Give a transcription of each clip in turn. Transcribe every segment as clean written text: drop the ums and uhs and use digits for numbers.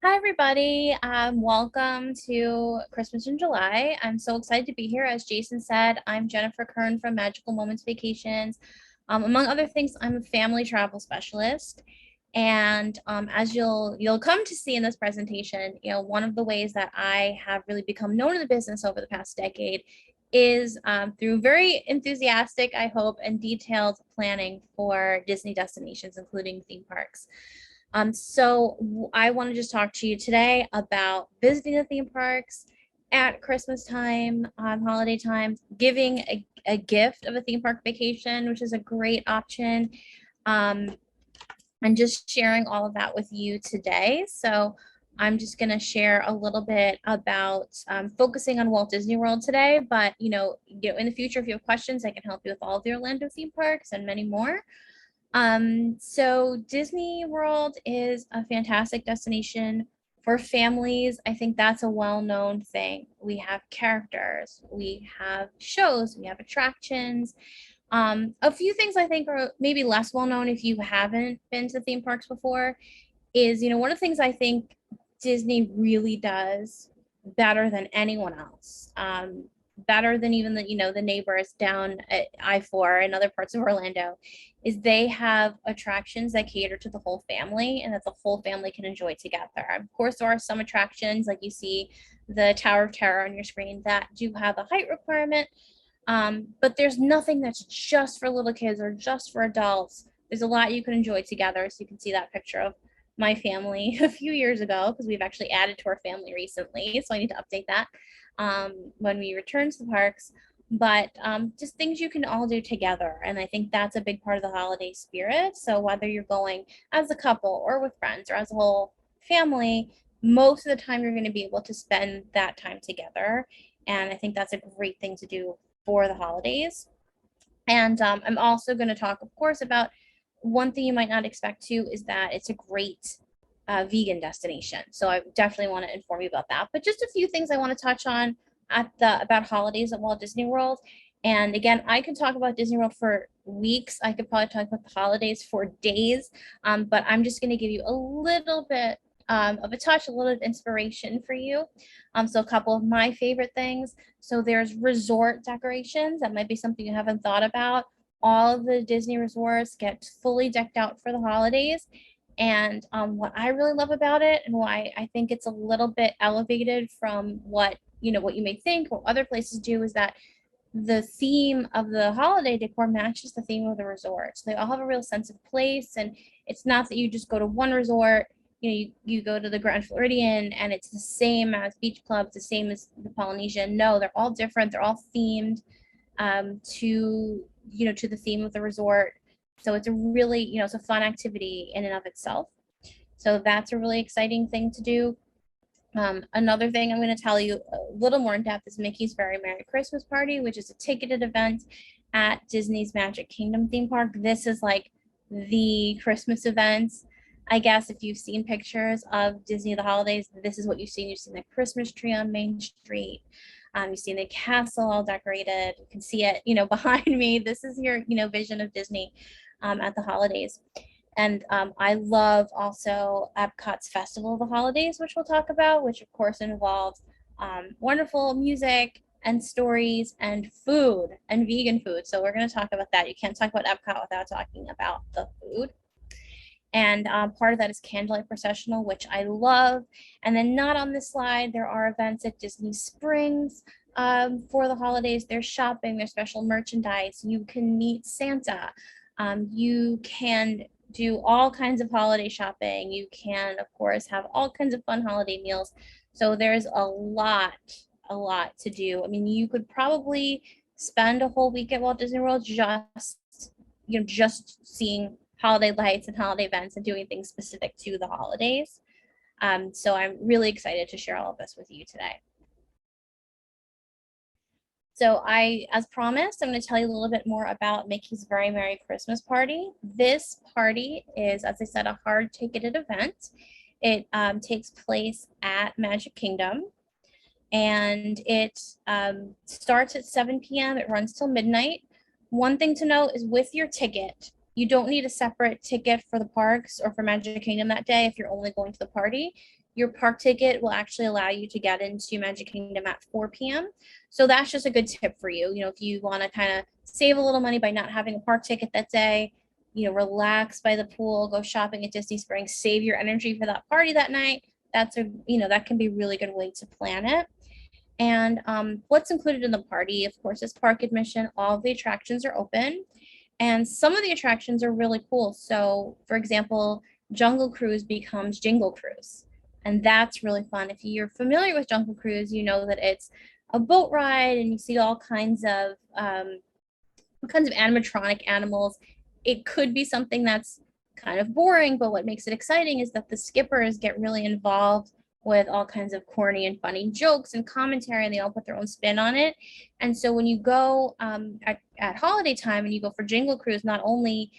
Hi, everybody. Welcome to Christmas in July. I'm so excited to be here. As Jason said, I'm Jennifer Kern from Magical Moments Vacations. Among other things, I'm a family travel specialist. And as you'll come to see in this presentation, one of the ways that I have really become known in the business over the past decade is through very enthusiastic, I hope, and detailed planning for Disney destinations, including theme parks. So I want to just talk to you today about visiting the theme parks at Christmas time, holiday times, giving a gift of a theme park vacation, which is a great option, um, and just sharing all of that with you today. So I'm just going to share a little bit about focusing on Walt Disney World today, but in the future, if you have questions, I can help you with all of the Orlando theme parks and many more. So Disney World is a fantastic destination for families. I think that's a well-known thing. We have characters, we have shows, we have attractions. A few things I think are maybe less well-known if you haven't been to theme parks before is, one of the things I think Disney really does better than anyone else. Better than even the neighbors down at I-4 and other parts of Orlando, is they have attractions that cater to the whole family and that the whole family can enjoy together. Of course, there are some attractions like you see the Tower of Terror on your screen that do have a height requirement, but there's nothing that's just for little kids or just for adults. There's a lot you can enjoy together. So you can see that picture of my family a few years ago because we've actually added to our family recently. So I need to update that when we return to the parks. But just things you can all do together. And I think that's a big part of the holiday spirit. So whether you're going as a couple or with friends or as a whole family, most of the time you're going to be able to spend that time together. And I think that's a great thing to do for the holidays. And I'm also going to talk, of course, about one thing you might not expect to is that it's a great vegan destination. So I definitely want to inform you about that. But just a few things I want to touch on about holidays at Walt Disney World. And again, I could talk about Disney World for weeks. I could probably talk about the holidays for days. But I'm just going to give you a little bit of a touch, a little bit of inspiration for you. So a couple of my favorite things. So there's resort decorations. That might be something you haven't thought about. All of the Disney resorts get fully decked out for the holidays. And what I really love about it and why I think it's a little bit elevated from what you may think or other places do is that the theme of the holiday decor matches the theme of the resort. So they all have a real sense of place, and it's not that you just go to one resort. You go to the Grand Floridian and it's the same as Beach Club, the same as the Polynesian. No, they're all different. They're all themed to the theme of the resort. So it's a really, it's a fun activity in and of itself. So that's a really exciting thing to do. Another thing I'm going to tell you a little more in depth is Mickey's Very Merry Christmas Party, which is a ticketed event at Disney's Magic Kingdom theme park. This is like the Christmas events. I guess if you've seen pictures of Disney the holidays, this is what you've seen. You've seen the Christmas tree on Main Street. You've seen the castle all decorated. You can see it, behind me. This is your, vision of Disney at the holidays. And I love also Epcot's Festival of the Holidays, which we'll talk about, which of course involves wonderful music and stories and food and vegan food. So we're going to talk about that. You can't talk about Epcot without talking about the food. And part of that is Candlelight Processional, which I love. And then not on this slide, there are events at Disney Springs for the holidays. There's shopping, there's special merchandise. You can meet Santa. You can do all kinds of holiday shopping. You can, of course, have all kinds of fun holiday meals. So there's a lot to do. I mean, you could probably spend a whole week at Walt Disney World just seeing holiday lights and holiday events and doing things specific to the holidays. So I'm really excited to share all of this with you today. So as promised, I'm going to tell you a little bit more about Mickey's Very Merry Christmas Party. This party is, as I said, a hard ticketed event. It takes place at Magic Kingdom, and it starts at 7 p.m. It runs till midnight. One thing to note is with your ticket, You don't need a separate ticket for the parks or for Magic Kingdom that day if you're only going to the party. Your park ticket will actually allow you to get into Magic Kingdom at 4 p.m. So that's just a good tip for you. If you want to kind of save a little money by not having a park ticket that day, relax by the pool, go shopping at Disney Springs, save your energy for that party that night. That can be a really good way to plan it. And what's included in the party, of course, is park admission. All of the attractions are open. And some of the attractions are really cool. So, for example, Jungle Cruise becomes Jingle Cruise. And that's really fun. If you're familiar with Jungle Cruise, you know that it's a boat ride and you see all kinds of animatronic animals. It could be something that's kind of boring, but what makes it exciting is that the skippers get really involved with all kinds of corny and funny jokes and commentary, and they all put their own spin on it. And so when you go at holiday time and you go for Jingle Cruise, not only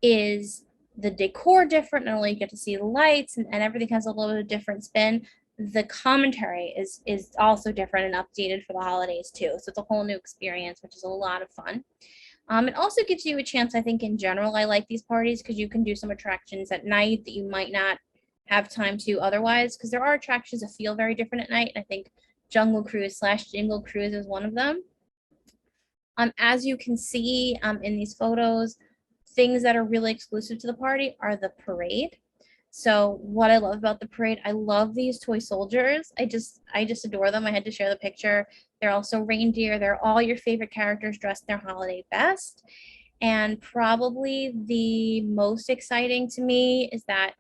is the decor different, not only you get to see the lights and everything has a little bit of different spin, the commentary is also different and updated for the holidays too. So it's a whole new experience, which is a lot of fun. It also gives you a chance, I think in general, I like these parties because you can do some attractions at night that you might not have time to otherwise, because there are attractions that feel very different at night. And I think Jungle Cruise / Jingle Cruise is one of them. As you can see in these photos, things that are really exclusive to the party are the parade. So what I love about the parade, I love these toy soldiers. I just adore them. I had to share the picture. They're also reindeer. They're all your favorite characters dressed in their holiday best. And probably the most exciting to me is that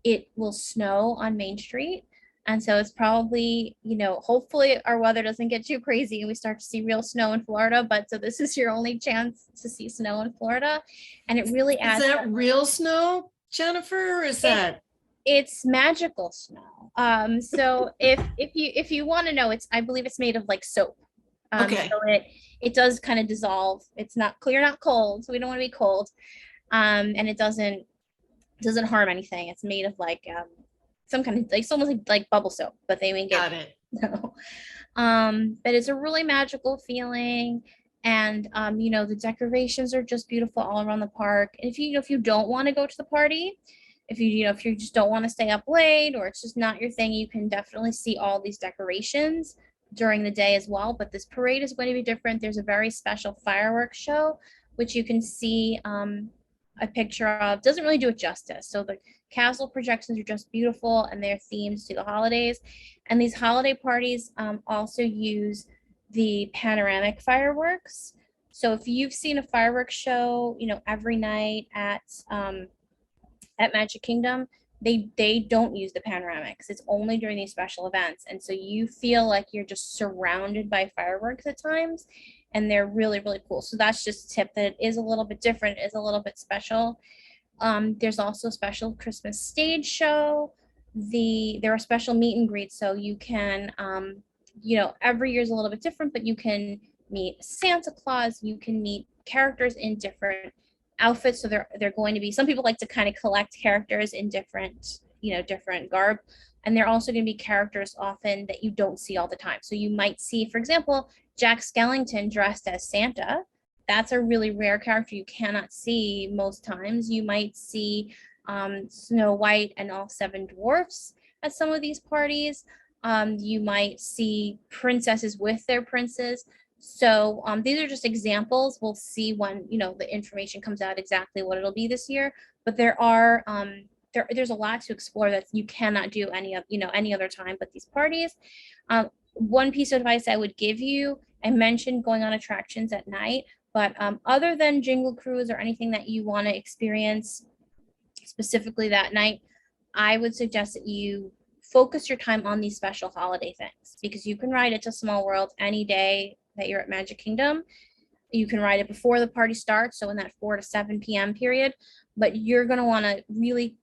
it will snow on Main Street. And so it's probably, hopefully our weather doesn't get too crazy and we start to see real snow in Florida. But so this is your only chance to see snow in Florida. And it really adds. Is that real snow, Jennifer, or is that? It's magical snow. So if you want to know, I believe it's made of like soap. Okay. So it does kind of dissolve. It's not clear, not cold. So we don't want to be cold. And it doesn't harm anything. It's made of like some kind of it's almost like bubble soap, but they make it. Got it. No. But it's a really magical feeling. And the decorations are just beautiful all around the park. And if you don't want to go to the party, if you just don't want to stay up late or it's just not your thing, you can definitely see all these decorations during the day as well. But this parade is going to be different. There's a very special fireworks show, which you can see a picture of. Doesn't really do it justice. So the castle projections are just beautiful and they're themed to the holidays. And these holiday parties also use the panoramic fireworks. So if you've seen a fireworks show, every night at Magic Kingdom, they don't use the panoramics. It's only during these special events. And so you feel like you're just surrounded by fireworks at times, and they're really, really cool. So that's just a tip that it is a little bit different, is a little bit special. There's also a special Christmas stage show. There are special meet and greets, so you can, every year is a little bit different, but you can meet Santa Claus, you can meet characters in different outfits. So they're going to be, some people like to kind of collect characters in different garb. And they're also going to be characters often that you don't see all the time. So you might see, for example, Jack Skellington dressed as Santa. That's a really rare character you cannot see most times. You might see Snow White and all 7 dwarfs at some of these parties. You might see princesses with their princes. So these are just examples. We'll see when the information comes out exactly what it'll be this year. But there are there's a lot to explore that you cannot do any other time but these parties. One piece of advice I would give you, I mentioned going on attractions at night, but other than Jingle Cruise or anything that you want to experience specifically that night, I would suggest that you focus your time on these special holiday things, because you can ride It's a Small World any day that you're at Magic Kingdom. You can ride it before the party starts, so in that 4 to 7 p.m. period, but you're going to want to really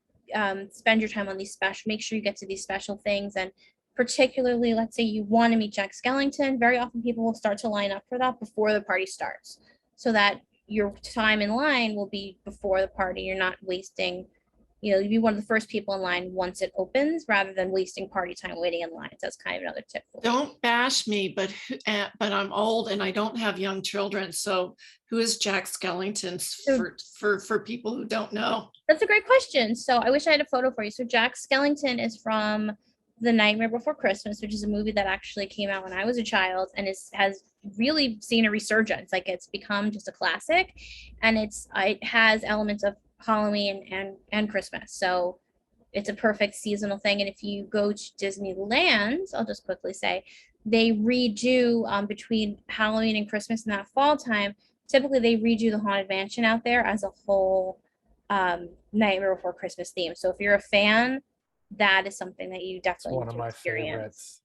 spend your time on these make sure you get to these special things. And particularly, let's say you want to meet Jack Skellington, very often people will start to line up for that before the party starts, so that your time in line will be before the party. You're not wasting you'd be one of the first people in line once it opens rather than wasting party time waiting in lines. That's kind of another tip for you. Don't bash me, but I'm old and I don't have young children. So who is Jack Skellington So for people who don't know? that's a great question. So I wish I had a photo for you. So Jack Skellington is from The Nightmare Before Christmas, which is a movie that actually came out when I was a child and has really seen a resurgence. Like it's become just a classic, and it has elements of Halloween and Christmas. So it's a perfect seasonal thing. And if you go to Disneyland, I'll just quickly say they redo between Halloween and Christmas in that fall time. Typically, they redo the Haunted Mansion out there as a whole Nightmare Before Christmas theme. So if you're a fan, that is something that you It's definitely one need of to my experience.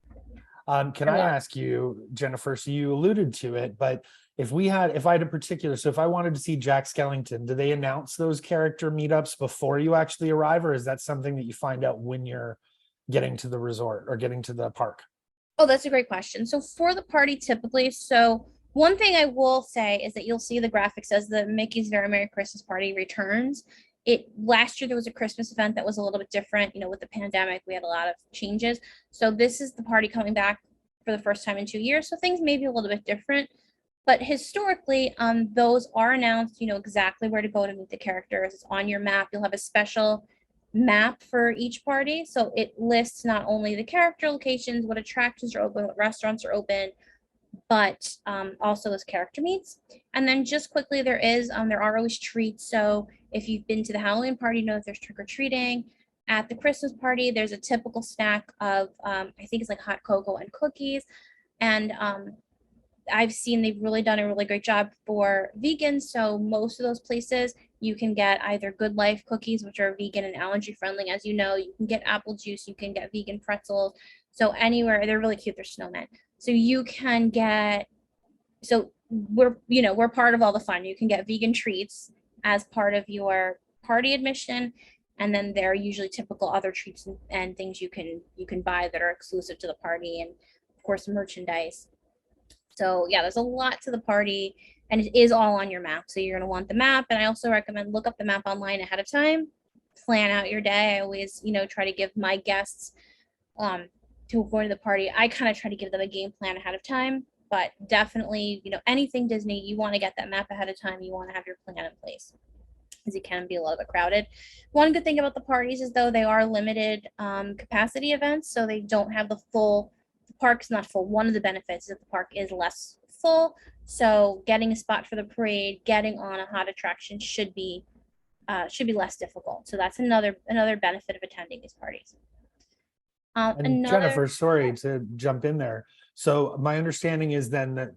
favorites. Can I ask you, Jennifer, so you alluded to it, but if I had a particular, so if I wanted to see Jack Skellington, do they announce those character meetups before you actually arrive, or is that something that you find out when you're getting to the resort or getting to the park? Oh, that's a great question. So for the party, typically, so one thing I will say is that you'll see the graphic says the Mickey's Very Merry Christmas Party returns. It last year there was a Christmas event that was a little bit different. With the pandemic, we had a lot of changes. So this is the party coming back for the first time in 2 years. So things may be a little bit different. But historically, those are announced, exactly where to go to meet the characters. It's on your map. You'll have a special map for each party. So it lists not only the character locations, what attractions are open, what restaurants are open, but also those character meets. And then just quickly, there are always treats. So if you've been to the Halloween party, you know that there's trick or treating. At the Christmas party, there's a typical snack of I think it's like hot cocoa and cookies. And I've seen they've really done a really great job for vegans. So most of those places you can get either Good Life cookies, which are vegan and allergy friendly, as you know. You can get apple juice, you can get vegan pretzels. So anywhere, they're really cute. They're snowmen. So you can get. So we're part of all the fun. You can get vegan treats as part of your party admission, and then there are usually typical other treats and things you can buy that are exclusive to the party, and of course merchandise. So yeah, there's a lot to the party, and it is all on your map. So you're gonna want the map, and I also recommend look up the map online ahead of time. Plan out your day. I always, try to give my guests to go to the party. I kind of try to give them a game plan ahead of time, but definitely, anything Disney, you want to get that map ahead of time. You want to have your plan in place because it can be a little bit crowded. One good thing about the parties is though they are limited capacity events, so they don't have the full. The park's not full. One of the benefits is that the park is less full, so getting a spot for the parade, getting on a hot attraction should be less difficult. So that's another benefit of attending these parties. And Jennifer, sorry to jump in there. So my understanding is then that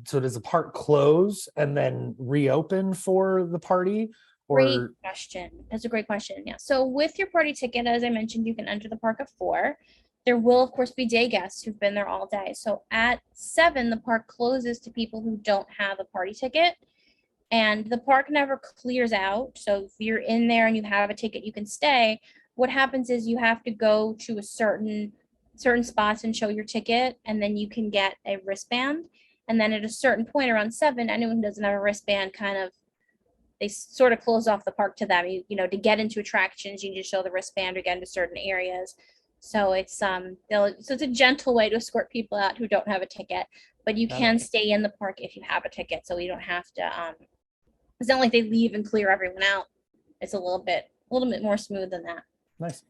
does the park close and then reopen for the party? Great question. That's a great question. Yeah. So with your party ticket, as I mentioned, you can enter the park at 4. There will, of course, be day guests who've been there all day. So at 7, the park closes to people who don't have a party ticket. And the park never clears out. So if you're in there and you have a ticket, you can stay. What happens is you have to go to a certain spots and show your ticket, and then you can get a wristband. And then at a certain point around 7, anyone who doesn't have a wristband they sort of close off the park to them. To get into attractions, you need to show the wristband or get into certain areas. So it's it's a gentle way to escort people out who don't have a ticket, but you can stay in the park if you have a ticket. So you don't have to. It's not like they leave and clear everyone out. It's a little bit more smooth than that. Nice.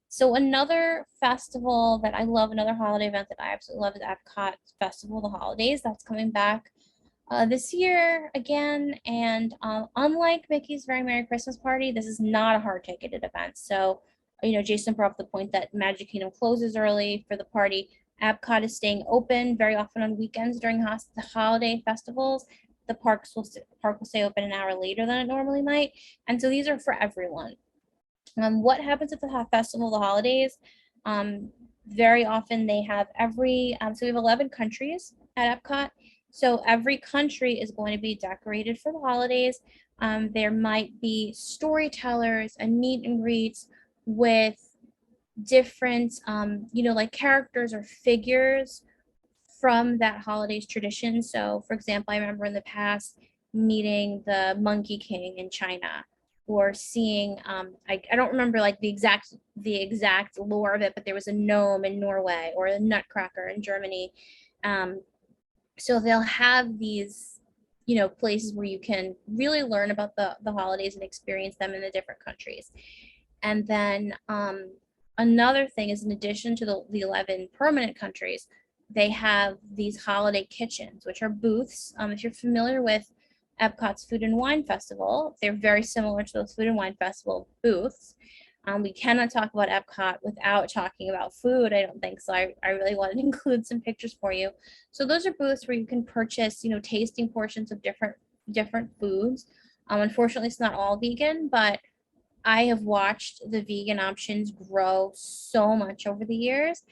So another festival that I love, another holiday event that I absolutely love is Epcot Festival of the Holidays. That's coming back this year again. And unlike Mickey's Very Merry Christmas Party, this is not a hard ticketed event. So, Jason brought up the point that Magic Kingdom closes early for the party. Epcot is staying open very often on weekends during the holiday festivals. The park will stay open an hour later than it normally might. And so these are for everyone. What happens at the Festival of the Holidays? Very often they have so we have 11 countries at Epcot. So every country is going to be decorated for the holidays. There might be storytellers and meet and greets with different, like characters or figures from that holiday's tradition. So, for example, I remember in the past meeting the Monkey King in China, or seeing, I don't remember like the exact lore of it, but there was a gnome in Norway or a nutcracker in Germany. So they'll have these, places where you can really learn about the holidays and experience them in the different countries. And then another thing is, in addition to the 11 permanent countries, they have these holiday kitchens, which are booths. If you're familiar with Epcot's Food and Wine Festival, they're very similar to those Food and Wine Festival booths. We cannot talk about Epcot without talking about food, I don't think. So I really wanted to include some pictures for you. So those are booths where you can purchase, tasting portions of different foods. Unfortunately, it's not all vegan, but I have watched the vegan options grow so much over the years.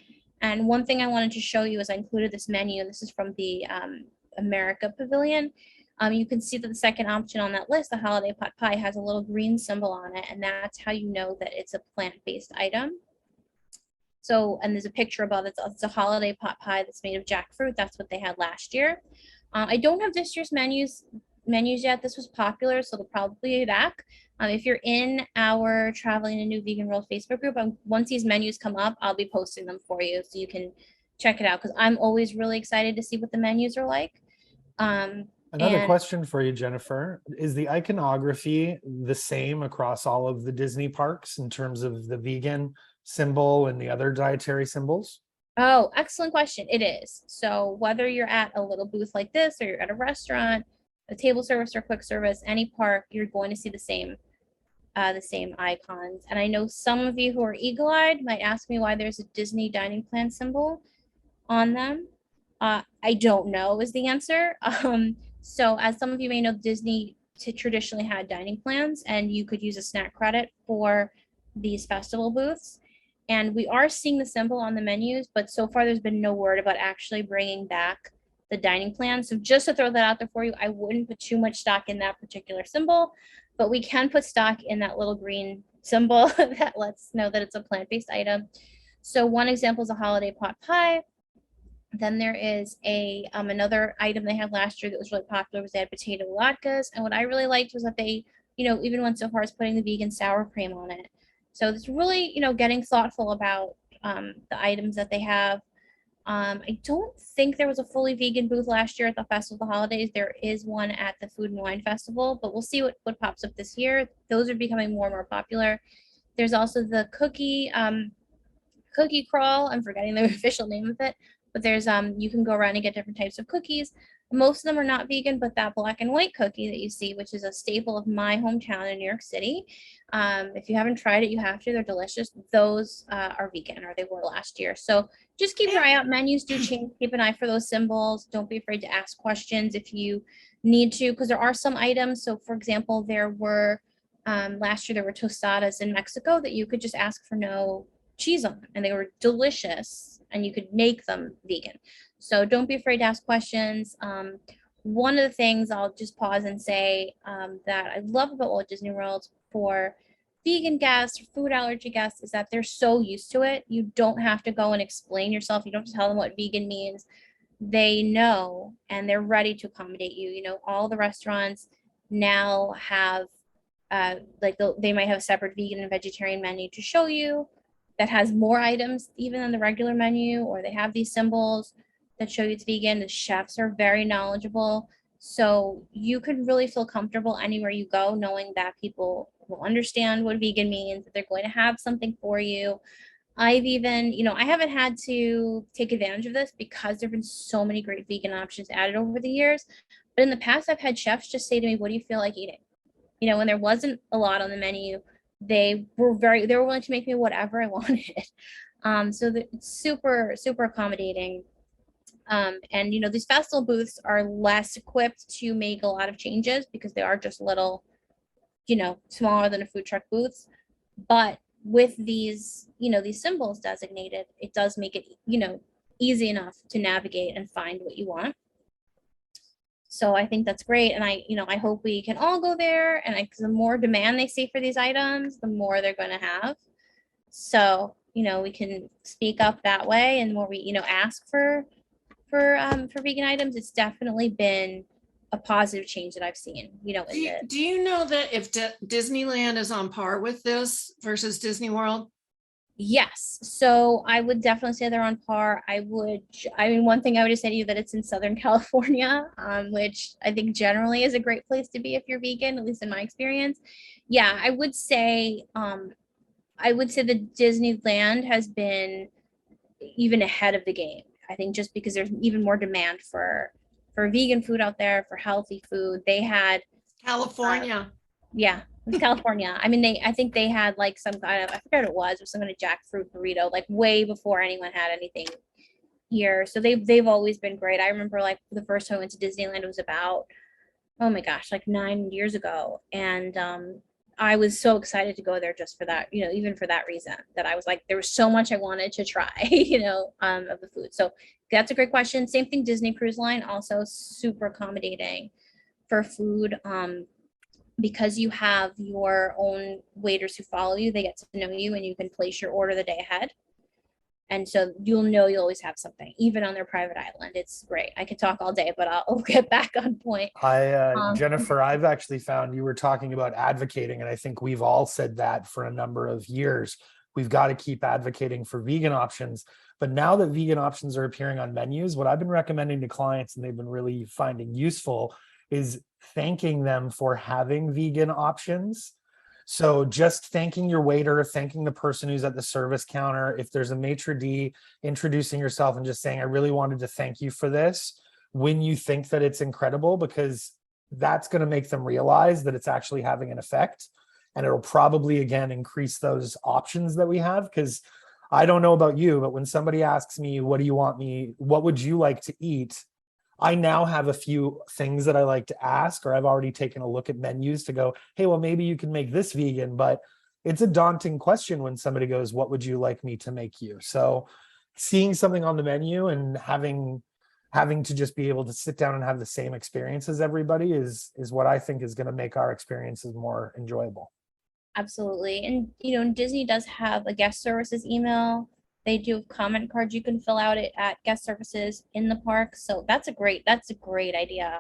And one thing I wanted to show you is I included this menu, and this is from the America Pavilion. You can see that the second option on that list, the holiday pot pie, has a little green symbol on it, and that's how you know that it's a plant-based item. So, and there's a picture above it. It's a holiday pot pie that's made of jackfruit. That's what they had last year. I don't have this year's menus yet. This was popular, so they'll probably be back. If you're in our Traveling a New Vegan World Facebook group, once these menus come up, I'll be posting them for you so you can check it out, because I'm always really excited to see what the menus are like. Another question for you, Jennifer. Is the iconography the same across all of the Disney parks in terms of the vegan symbol and the other dietary symbols? Oh, excellent question. It is. So whether you're at a little booth like this, or you're at a restaurant, a table service or quick service, any park, you're going to see the same icons. And I know some of you who are eagle-eyed might ask me why there's a Disney dining plan symbol on them. I don't know is the answer. So as some of you may know, Disney traditionally had dining plans, and you could use a snack credit for these festival booths. And we are seeing the symbol on the menus, but so far there's been no word about actually bringing back the dining plan. So just to throw that out there for you, I wouldn't put too much stock in that particular symbol, but we can put stock in that little green symbol that lets know that it's a plant-based item. So one example is a holiday pot pie. Then there is another item they had last year that was really popular, was they had potato latkes. And what I really liked was that they, even went so far as putting the vegan sour cream on it. So it's really, getting thoughtful about the items that they have. I don't think there was a fully vegan booth last year at the Festival of the Holidays. There is one at the Food and Wine Festival, but we'll see what pops up this year. Those are becoming more and more popular. There's also the cookie crawl. I'm forgetting the official name of it, but there's you can go around and get different types of cookies. Most of them are not vegan, but that black and white cookie that you see, which is a staple of my hometown in New York City, if you haven't tried it, you have to. They're delicious. Those are vegan, or they were last year. So just keep your eye out. Menus do change. Keep an eye for those symbols. Don't be afraid to ask questions if you need to, because there are some items. So for example, there were last year there were tostadas in Mexico that you could just ask for no cheese on them, and they were delicious, and you could make them vegan. So don't be afraid to ask questions. One of the things I'll just pause and say that I love about Walt Disney World for vegan guests or food allergy guests is that they're so used to it. You don't have to go and explain yourself. You don't have to tell them what vegan means. They know, and they're ready to accommodate you. All the restaurants now have they might have a separate vegan and vegetarian menu to show you that has more items even than the regular menu, or they have these symbols that show you it's vegan. The chefs are very knowledgeable. So you could really feel comfortable anywhere you go, knowing that people will understand what vegan means, that they're going to have something for you. I've even, I haven't had to take advantage of this because there've been so many great vegan options added over the years. But in the past, I've had chefs just say to me, "What do you feel like eating?" When there wasn't a lot on the menu, they were willing to make me whatever I wanted. So it's super, super accommodating. And these festival booths are less equipped to make a lot of changes because they are just little, smaller than a food truck booths. But with these symbols designated, it does make it, easy enough to navigate and find what you want. So I think that's great. And I hope we can all go there. And the more demand they see for these items, the more they're going to have. So, we can speak up that way. And the more we, ask for vegan items, it's definitely been a positive change that I've seen, in Do you know that if Disneyland is on par with this versus Disney World? Yes, so I would definitely say they're on par. I mean, one thing I would just say to you that it's in Southern California, which I think generally is a great place to be if you're vegan, at least in my experience. Yeah, I would say that Disneyland has been even ahead of the game. I think just because there's even more demand for vegan food out there, for healthy food. They had California. yeah, it was California. I mean, I think they had like some kind of, I forget what it was some kind of jackfruit burrito, like way before anyone had anything here. So they've always been great. I remember like the first time I went to Disneyland, it was about, oh my gosh, like 9 years ago. And I was so excited to go there just for that, even for that reason, that I was like, there was so much I wanted to try, of the food. So that's a great question. Same thing, Disney Cruise Line, also super accommodating for food. Because you have your own waiters who follow you, they get to know you and you can place your order the day ahead. And so you'll always have something, even on their private island. It's great. I could talk all day, but I'll get back on point. Jennifer, I've actually found you were talking about advocating, and I think we've all said that for a number of years. We've got to keep advocating for vegan options. But now that vegan options are appearing on menus, what I've been recommending to clients, and they've been really finding useful, is thanking them for having vegan options. So just thanking your waiter, thanking the person who's at the service counter. If there's a maitre d', introducing yourself and just saying, I really wanted to thank you for this when you think that it's incredible, because that's going to make them realize that it's actually having an effect. And it'll probably, again, increase those options that we have. Because I don't know about you, but when somebody asks me, what would you like to eat? I now have a few things that I like to ask, or I've already taken a look at menus to go, hey, well, maybe you can make this vegan. But it's a daunting question when somebody goes, what would you like me to make you? So seeing something on the menu and having to just be able to sit down and have the same experience as everybody is what I think is going to make our experiences more enjoyable. Absolutely. And Disney does have a guest services email. They do have comment cards you can fill out at guest services in the park. So that's a great idea.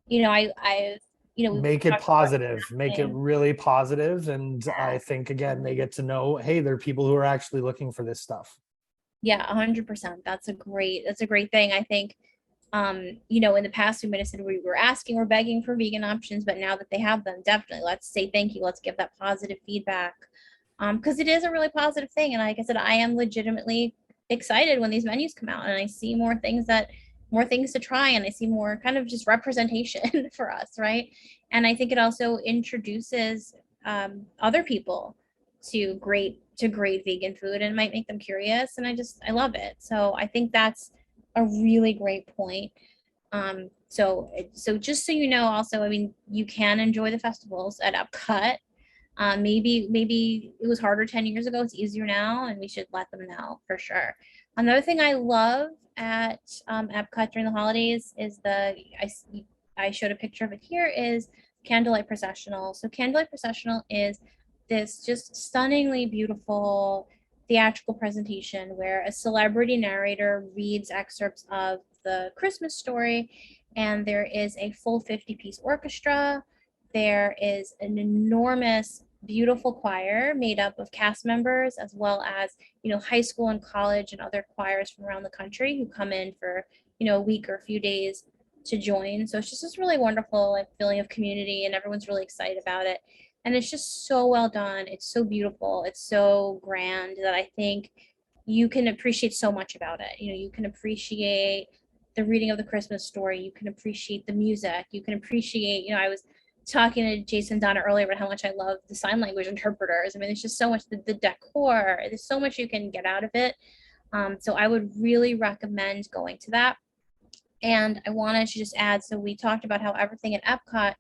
We Make it talked about positive, make it really positive. And I think, again, they get to know, hey, there are people who are actually looking for this stuff. Yeah, 100%. That's a great thing. I think, in the past, we might have said we're begging for vegan options, but now that they have them, definitely let's say thank you. Let's give that positive feedback. Because it is a really positive thing. And like I said, I am legitimately excited when these menus come out and I see more things to try, and I see more kind of just representation for us, right? And I think it also introduces other people to great vegan food, and might make them curious. And I love it. So I think that's a really great point. So just so you know, also, I mean, you can enjoy the festivals at Epcot. Maybe it was harder 10 years ago. It's easier now, and we should let them know for sure. Another thing I love at Epcot during the holidays is I showed a picture of it here, is Candlelight Processional. So Candlelight Processional is this just stunningly beautiful theatrical presentation where a celebrity narrator reads excerpts of the Christmas story, and there is a full 50-piece orchestra. There is an enormous, beautiful choir made up of cast members, as well as, high school and college and other choirs from around the country who come in for, a week or a few days to join. So it's just this really wonderful feeling of community, and everyone's really excited about it. And it's just so well done. It's so beautiful. It's so grand that I think you can appreciate so much about it. You can appreciate the reading of the Christmas story. You can appreciate the music. You can appreciate, I was talking to Jason and Donna earlier about how much I love the sign language interpreters. I mean, there's just so much, the decor, there's so much you can get out of it. So I would really recommend going to that. And I wanted to just add, so we talked about how everything at Epcot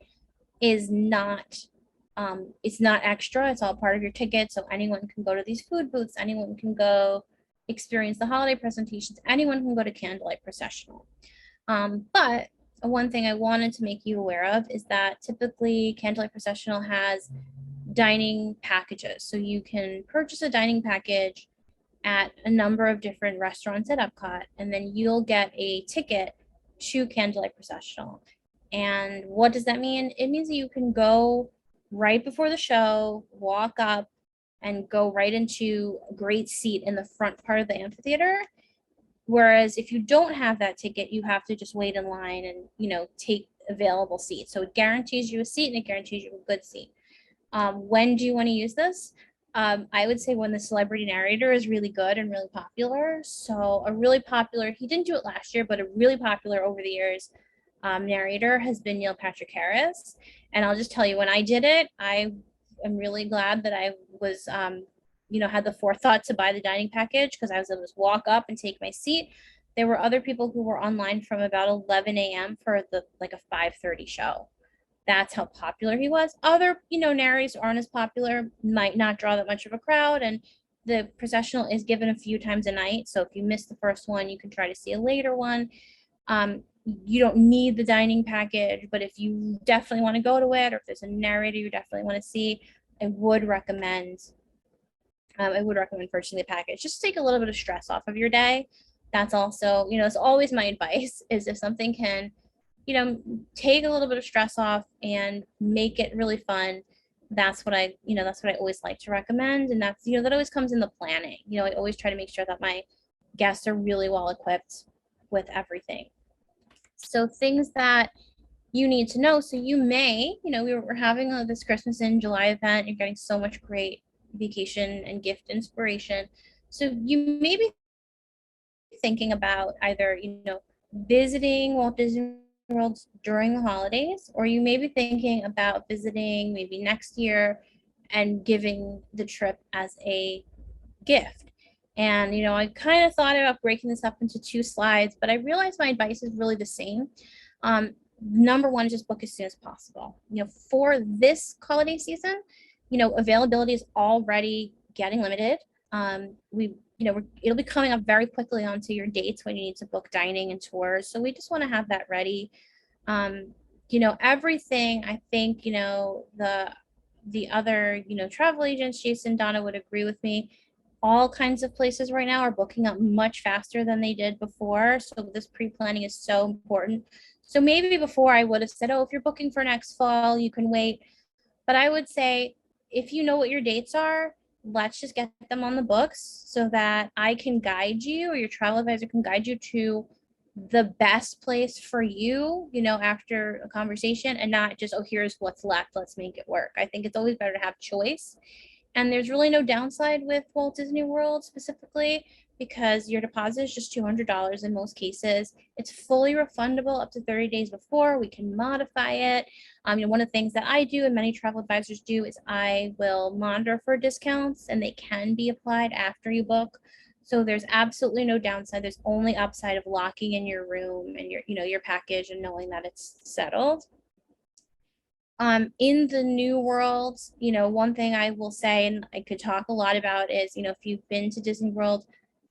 is not, it's not extra. It's all part of your ticket. So anyone can go to these food booths. Anyone can go experience the holiday presentations. Anyone can go to Candlelight Processional. But one thing I wanted to make you aware of is that typically Candlelight Processional has dining packages. So you can purchase a dining package at a number of different restaurants at Epcot, and then you'll get a ticket to Candlelight Processional. And what does that mean? It means that you can go right before the show, walk up, and go right into a great seat in the front part of the amphitheater. Whereas if you don't have that ticket, you have to just wait in line and, take available seats. So it guarantees you a seat and it guarantees you a good seat. When do you want to use this? I would say when the celebrity narrator is really good and really popular. So a really popular, he didn't do it last year, but a really popular over the years narrator has been Neil Patrick Harris. And I'll just tell you, when I did it, I am really glad that I was, had the forethought to buy the dining package, because I was able to just walk up and take my seat. There were other people who were online from about 11 a.m. for a 5:30 show. That's how popular he was. Other, narrators aren't as popular, might not draw that much of a crowd, and the processional is given a few times a night. So if you miss the first one, you can try to see a later one. You don't need the dining package, but if you definitely want to go to it, or if there's a narrator you definitely want to see, I would recommend purchasing the package. Just to take a little bit of stress off of your day. That's also, it's always my advice, is if something can, take a little bit of stress off and make it really fun. That's what I always like to recommend. And that's, that always comes in the planning. I always try to make sure that my guests are really well equipped with everything. So things that you need to know. So you may, we're having this Christmas in July event. You're getting so much great vacation and gift inspiration. So you may be thinking about either, visiting Walt Disney World during the holidays, or you may be thinking about visiting maybe next year and giving the trip as a gift. And, I kind of thought about breaking this up into 2 slides, but I realized my advice is really the same. Number one, just book as soon as possible. For this holiday season, availability is already getting limited. It'll be coming up very quickly onto your dates when you need to book dining and tours. So we just want to have that ready. Everything, I think, the other, travel agents, Jason, Donna would agree with me. All kinds of places right now are booking up much faster than they did before. So this pre-planning is so important. So maybe before I would have said, oh, if you're booking for next fall, you can wait. But I would say, if you know what your dates are, let's just get them on the books so that I can guide you, or your travel advisor can guide you to the best place for you, after a conversation, and not just, oh, here's what's left, let's make it work. I think it's always better to have choice. And there's really no downside with Walt Disney World specifically, because your deposit is just $200 in most cases. It's fully refundable up to 30 days before. We can modify it. One of the things that I do and many travel advisors do is I will monitor for discounts, and they can be applied after you book. So there's absolutely no downside. There's only upside of locking in your room and your package and knowing that it's settled. In the new world, one thing I will say, and I could talk a lot about, is, if you've been to Disney World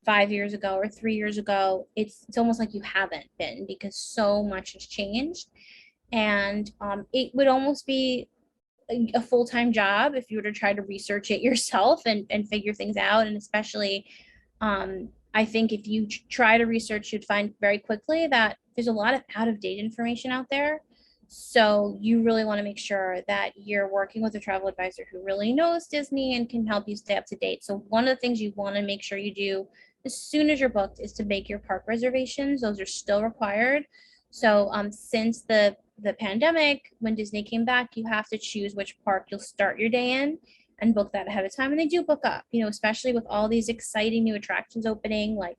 5 years ago or 3 years ago, it's almost like you haven't been, because so much has changed. And it would almost be a full-time job if you were to try to research it yourself and figure things out. And especially, I think if you try to research, you'd find very quickly that there's a lot of out-of-date information out there. So you really want to make sure that you're working with a travel advisor who really knows Disney and can help you stay up to date. So one of the things you want to make sure you do as soon as you're booked is to make your park reservations. Those are still required. So since the pandemic, when Disney came back, you have to choose which park you'll start your day in and book that ahead of time. And they do book up, especially with all these exciting new attractions opening, like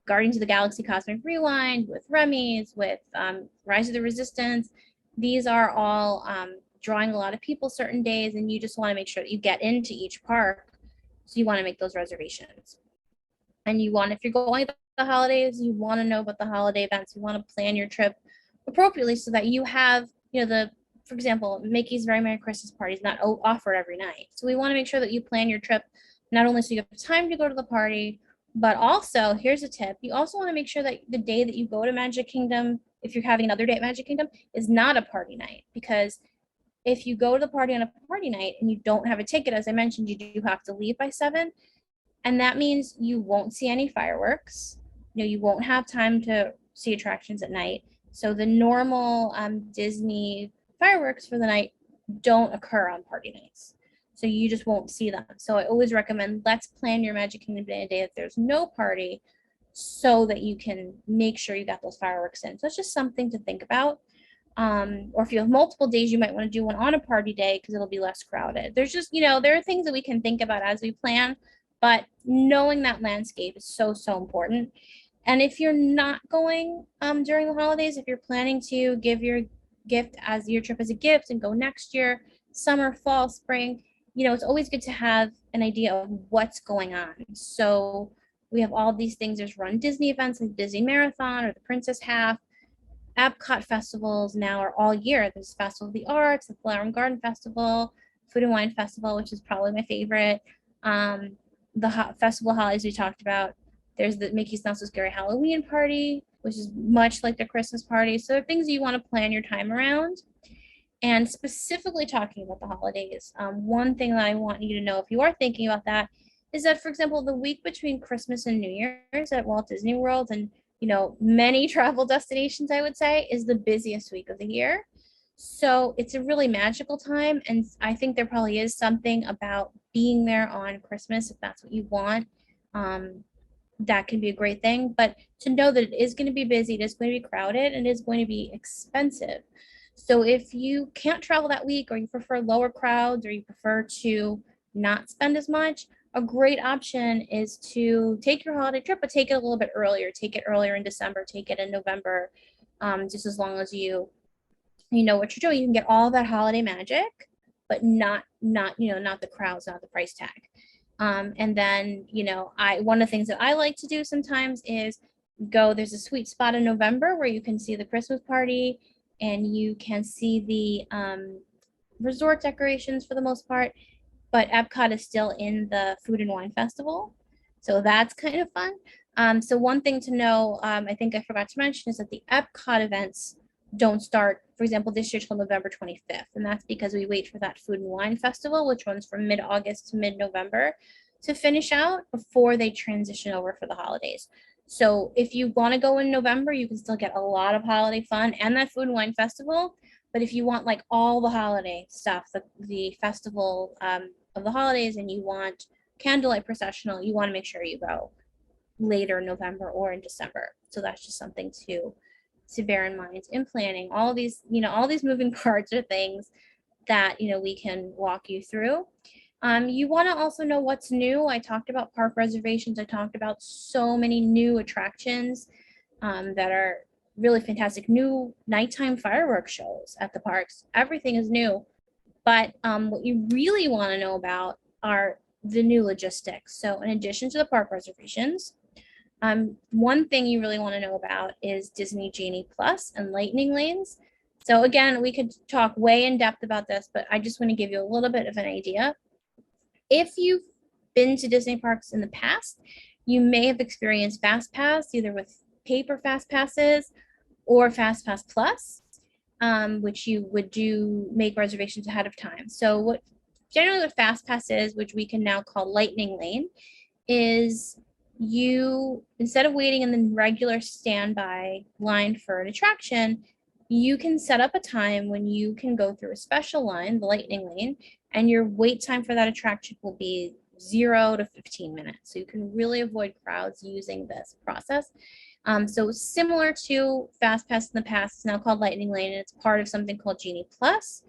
Guardians of the Galaxy Cosmic Rewind, with Remy's, with Rise of the Resistance. These are all drawing a lot of people certain days, and you just want to make sure that you get into each park. So you want to make those reservations. And if you're going to the holidays, you want to know about the holiday events. You want to plan your trip appropriately so that you have, for example, Mickey's Very Merry Christmas Party is not offered every night. So we want to make sure that you plan your trip not only so you have time to go to the party, but also, here's a tip, you also want to make sure that the day that you go to Magic Kingdom, if you're having another day at Magic Kingdom, is not a party night. Because if you go to the party on a party night and you don't have a ticket, as I mentioned, you do have to leave by 7. And that means you won't see any fireworks. You won't have time to see attractions at night. So the normal Disney fireworks for the night don't occur on party nights. So you just won't see them. So I always recommend, let's plan your Magic Kingdom Day a day that there's no party, so that you can make sure you got those fireworks in. So it's just something to think about. Or if you have multiple days, you might want to do one on a party day because it'll be less crowded. There's just, there are things that we can think about as we plan, but knowing that landscape is so, so important. And if you're not going during the holidays, if you're planning to give your gift as your trip as a gift and go next year, summer, fall, spring, it's always good to have an idea of what's going on. So we have all these things. There's run Disney events like Disney Marathon or the Princess Half. Epcot festivals now are all year. There's Festival of the Arts, the Flower and Garden Festival, Food and Wine Festival, which is probably my favorite. The festival holidays we talked about. There's the Mickey's Not So Scary Halloween party, which is much like the Christmas party. So things you want to plan your time around. And specifically talking about the holidays, one thing that I want you to know if you are thinking about that is that, for example, the week between Christmas and New Year's at Walt Disney World and many travel destinations, I would say, is the busiest week of the year. So it's a really magical time. And I think there probably is something about being there on Christmas, if that's what you want. That can be a great thing. But to know that it is going to be busy, it is going to be crowded, and it is going to be expensive. So if you can't travel that week, or you prefer lower crowds, or you prefer to not spend as much, a great option is to take your holiday trip, but take it a little bit earlier. Take it earlier in December, take it in November, just as long as you know what you're doing. You can get all that holiday magic, but not the crowds, not the price tag. And then, one of the things that I like to do sometimes is there's a sweet spot in November where you can see the Christmas party and you can see the resort decorations for the most part, but Epcot is still in the Food and Wine Festival. So that's kind of fun. So one thing to know, I think I forgot to mention, is that the Epcot events don't start, for example, this year till November 25th. And that's because we wait for that Food and Wine Festival, which runs from mid-August to mid-November, to finish out before they transition over for the holidays. So if you want to go in November, you can still get a lot of holiday fun and that Food and Wine Festival. But if you want like all the holiday stuff, the festival of the holidays, and you want candlelight processional, you want to make sure you go later in November or in December. So that's just something to bear in mind in planning. All these moving parts are things that we can walk you through. You want to also know what's new. I talked about park reservations. I talked about so many new attractions that are really fantastic. New nighttime fireworks shows at the parks. Everything is new. But what you really want to know about are the new logistics. So in addition to the park reservations, one thing you really want to know about is Disney Genie Plus and Lightning Lanes. So again, we could talk way in depth about this, but I just want to give you a little bit of an idea. If you've been to Disney parks in the past, you may have experienced Fast Pass, either with paper Fast Passes or Fast Pass Plus, which you would make reservations ahead of time. So what Fast Pass is, which we can now call Lightning Lane, is you, instead of waiting in the regular standby line for an attraction, you can set up a time when you can go through a special line, the Lightning Lane, and your wait time for that attraction will be 0 to 15 minutes. So you can really avoid crowds using this process. So similar to Fast Pass in the past, it's now called Lightning Lane, and it's part of something called Genie Plus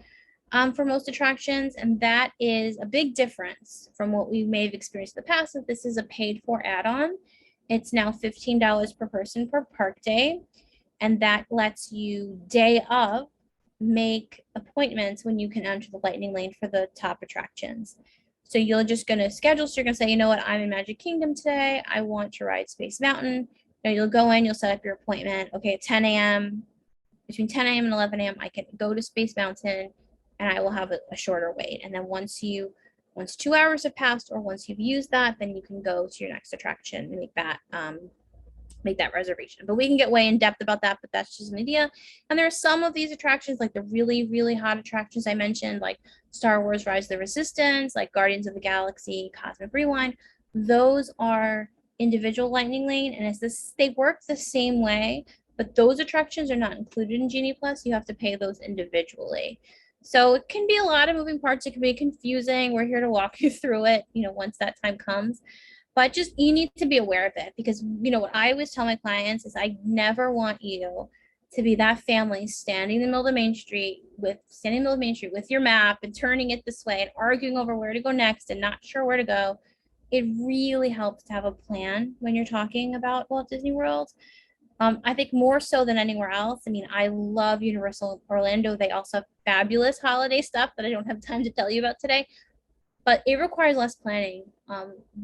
for most attractions. And that is a big difference from what we may have experienced in the past. That this is a paid for add-on. It's now $15 per person per park day. And that lets you day of make appointments when you can enter the Lightning Lane for the top attractions. So you're just going to schedule. So you're going to say, you know what, I'm in Magic Kingdom today. I want to ride Space Mountain. You'll go in, you'll set up your appointment. Okay, at 10 a.m., between 10 a.m. and 11 a.m., I can go to Space Mountain and I will have a shorter wait. And then once 2 hours have passed, or once you've used that, then you can go to your next attraction and make that reservation. But we can get way in depth about that, but that's just an idea. And there are some of these attractions, like the really, really hot attractions I mentioned, like Star Wars Rise of the Resistance, like Guardians of the Galaxy, Cosmic Rewind. Those are individual Lightning Lane, and they work the same way, but those attractions are not included in Genie Plus. You have to pay those individually. So it can be a lot of moving parts. It can be confusing. We're here to walk you through it, once that time comes. But just you need to be aware of it, because what I always tell my clients is I never want you to be that family standing in the middle of the main street with your map and turning it this way and arguing over where to go next and not sure where to go. It really helps to have a plan when you're talking about Walt Disney World. I think more so than anywhere else. I mean, I love Universal Orlando. They also have fabulous holiday stuff that I don't have time to tell you about today, but it requires less planning.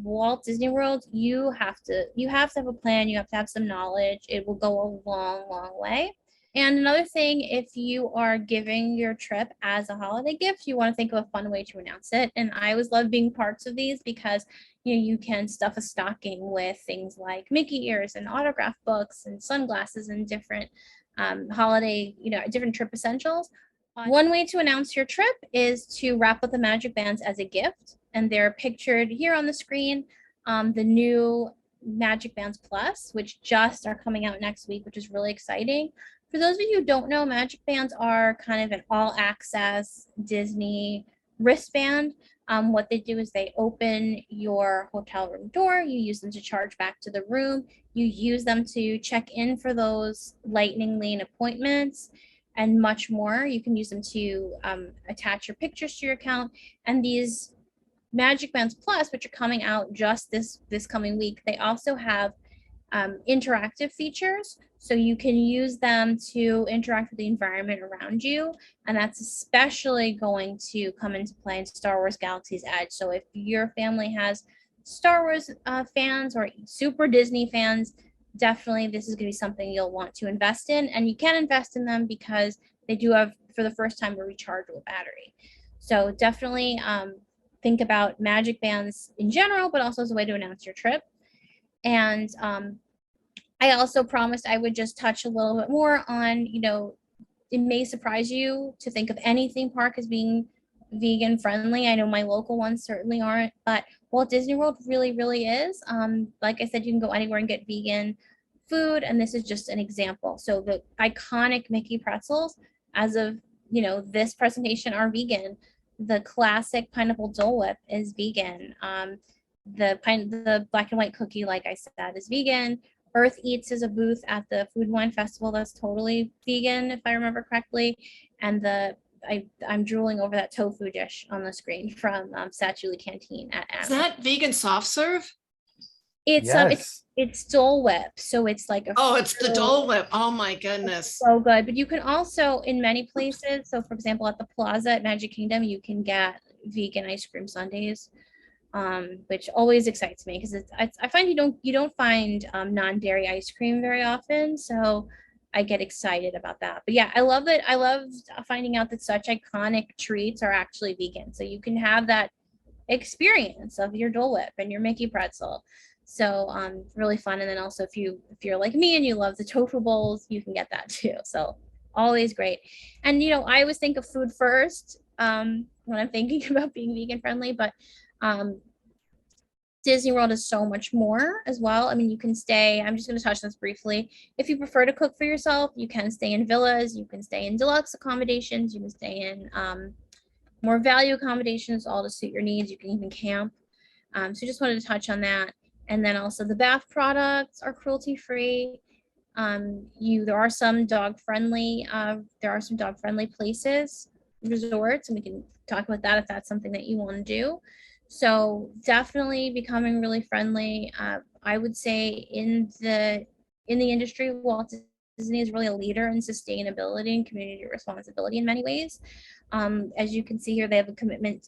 Walt Disney World, you have to have a plan. You have to have some knowledge. It will go a long, long way. And another thing, if you are giving your trip as a holiday gift, you want to think of a fun way to announce it. And I always love being parts of these because you can stuff a stocking with things like Mickey ears and autograph books and sunglasses and different holiday, different trip essentials. One way to announce your trip is to wrap up the magic bands as a gift, and they're pictured here on the screen. The new Magic Bands Plus, which just are coming out next week, which is really exciting. For those of you who don't know, Magic Bands are kind of an all-access Disney wristband. What they do is they open your hotel room door. You use them to charge back to the room. You use them to check in for those Lightning Lane appointments and much more. You can use them to attach your pictures to your account. And these Magic Bands Plus, which are coming out just this coming week, they also have interactive features. So you can use them to interact with the environment around you. And that's especially going to come into play in Star Wars Galaxy's Edge. So if your family has Star Wars fans or super Disney fans, definitely this is going to be something you'll want to invest in. And you can invest in them because they do have, for the first time, a rechargeable battery. So definitely think about Magic Bands in general, but also as a way to announce your trip. And I also promised I would just touch a little bit more on, it may surprise you to think of any theme park as being vegan friendly. I know my local ones certainly aren't, but Walt Disney World really, really is. Like I said, you can go anywhere and get vegan food, and this is just an example. So the iconic Mickey pretzels, as of this presentation, are vegan. The classic pineapple Dole Whip is vegan. The black and white cookie, like I said, is vegan. Earth Eats is a booth at the Food and Wine Festival that's totally vegan, if I remember correctly. And I'm drooling over that tofu dish on the screen from Satchuli Canteen at Is that vegan soft serve? It's Dole Whip, so it's like it's the Dole Whip. Oh my goodness, so good. But you can also, in many places, so for example at the Plaza at Magic Kingdom, you can get vegan ice cream sundaes, which always excites me because I find you don't find non-dairy ice cream very often, so I get excited about that. But yeah, I love finding out that such iconic treats are actually vegan, so you can have that experience of your Dole Whip and your Mickey pretzel. So really fun. And then also if you're like me and you love the tofu bowls, you can get that too. So always great. And I always think of food first when I'm thinking about being vegan friendly, but Disney World is so much more as well. I mean, you can stay, I'm just going to touch on this briefly. If you prefer to cook for yourself, you can stay in villas, you can stay in deluxe accommodations, you can stay in more value accommodations, all to suit your needs. You can even camp. So just wanted to touch on that. And then also the bath products are cruelty free. There are some dog friendly places, resorts, and we can talk about that if that's something that you want to do. So definitely becoming really friendly. I would say in the industry, Walt Disney is really a leader in sustainability and community responsibility in many ways. As you can see here, they have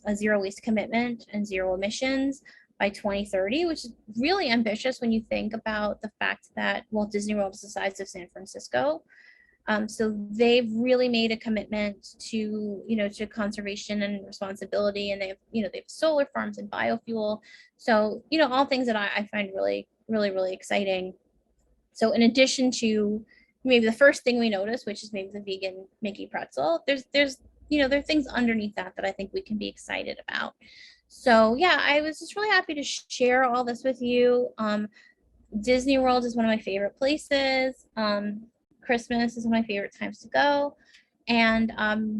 a zero waste commitment and zero emissions by 2030, which is really ambitious when you think about the fact that Walt Disney World is the size of San Francisco. So they've really made a commitment to conservation and responsibility, and they have solar farms and biofuel. So all things that I find really, really, really exciting. So in addition to maybe the first thing we notice, which is maybe the vegan Mickey pretzel, there are things underneath that I think we can be excited about. So yeah, I was just really happy to share all this with you. Disney World is one of my favorite places. Christmas is one of my favorite times to go. And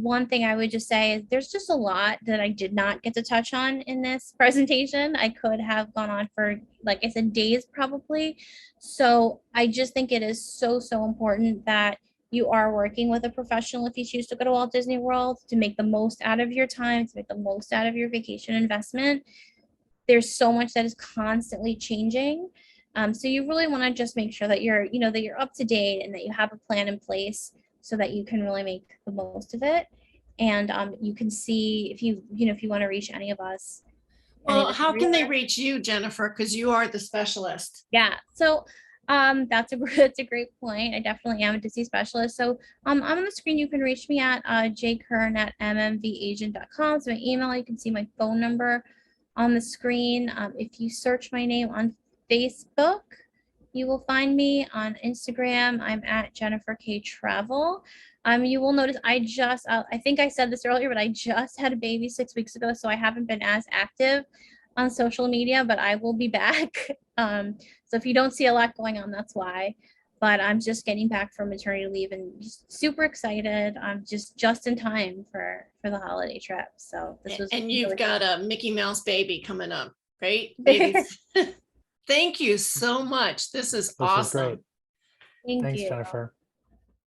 one thing I would just say is there's just a lot that I did not get to touch on in this presentation. I could have gone on for, like I said, days probably. So I just think it is so, so important that you are working with a professional if you choose to go to Walt Disney World, to make the most out of your time, to make the most out of your vacation investment. There's so much that is constantly changing. So you really want to just make sure that that you're up to date and that you have a plan in place so that you can really make the most of it. And you can see if you want to reach any of us. Well, how can they reach you, Jennifer? Because you are the specialist. Yeah. So that's a great point. I definitely am a Disney specialist. So on the screen you can reach me at jkern@mmvagent.com. So my email, you can see my phone number on the screen. If you search my name on Facebook, you will find me. On Instagram, I'm at Jennifer K Travel. You will notice I think I said this earlier, but I just had a baby 6 weeks ago, so I haven't been as active on social media, but I will be back. So if you don't see a lot going on, that's why. But I'm just getting back from maternity leave and just super excited. I'm just in time for the holiday trip. So this was And you've really got a Mickey Mouse baby coming up, right? Babies. Thank you so much. This is This was awesome. great. Thank Thanks, you. Jennifer.